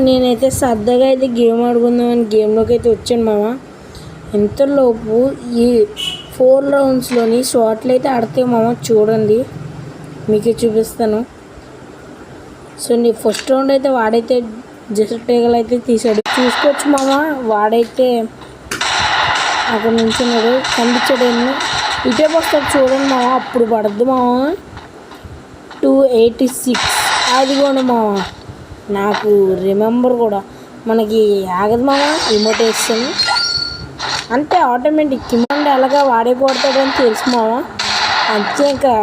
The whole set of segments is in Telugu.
నేనైతే సరదాగా అయితే గేమ్ ఆడుకుందామని గేమ్లోకి అయితే వచ్చాను మామ. ఇంతలోపు ఈ 4 రౌండ్స్లోని షాట్లు అయితే ఆడితే మామ చూడండి, మీకే చూపిస్తాను. సో నీ ఫస్ట్ రౌండ్ అయితే వాడైతే జస్ట్ టేగలు అయితే తీసాడు, చూసుకోవచ్చు మామ. వాడైతే అక్కడ నుంచున్నాడు, కనిపించాడు. ఇటే వస్తాడు చూడండి మామ, అప్పుడు పడద్దు మామ. 286 అదిగోండి మామ. నాకు రిమెంబర్ కూడా మనకి ఆగదు మామ, రిమోట్ వేస్తాను అంతే ఆటోమేటిక్. కిమండి ఎలాగా వాడే కొడతాడని తెలుసు మామ, అంతే. ఇంకా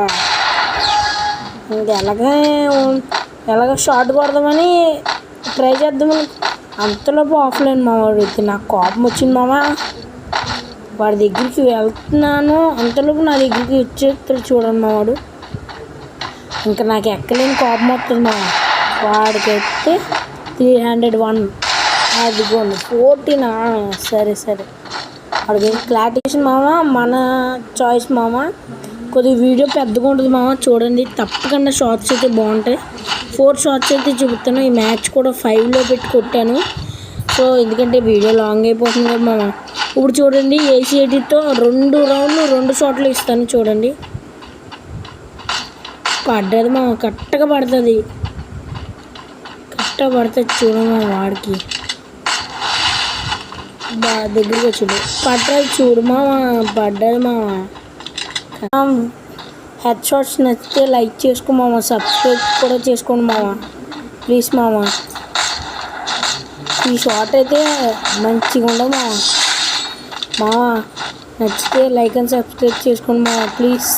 ఎలాగ షార్ట్ కొడదామని ట్రై చేద్దామని అంతలోపు ఆఫ్లైన్ మామ వాడితే నాకు కోపం వచ్చింది మామ. వాడి దగ్గరికి వెళ్తున్నాను, అంతలోపు నా దగ్గరికి వచ్చేస్తాడు చూడండి మా వాడు. ఇంకా నాకు ఎక్కలేని కోపం వస్తుంది మామ. వాడికైతే 301 అదిగోండి 14. సరే వాడికి క్లారిఫికేషన్ మామ, మన చాయిస్ మామ. కొద్దిగా వీడియో పెద్దగా ఉంటుంది మామ, చూడండి. తప్పకుండా షార్ట్స్ అయితే బాగుంటాయి. 4 షార్ట్స్ అయితే చూపుతాను. ఈ మ్యాచ్ కూడా 5లో పెట్టి కొట్టాను. సో ఎందుకంటే వీడియో లాంగ్ అయిపోతుంది కదా మామ. ఇప్పుడు చూడండి, AC80తో 2 రౌండ్లు 2 షాట్లు ఇస్తాను చూడండి. పడ్డది మామ, కరెక్ట్గా పడుతుంది చూడండి మా వాడికి. దగ్గరికి వచ్చాడు, పడ్డది చూడు మామ, పడ్డది మామ. హెడ్ షాట్స్ నచ్చితే లైక్ చేసుకో మామ, సబ్స్క్రైబ్ కూడా చేసుకోండి మామ, ప్లీజ్ మామ. ఈ షాట్ అయితే మంచిగా ఉండవు మామ. నచ్చితే లైక్ అండ్ సబ్స్క్రైబ్ చేసుకోండి మామ, ప్లీజ్.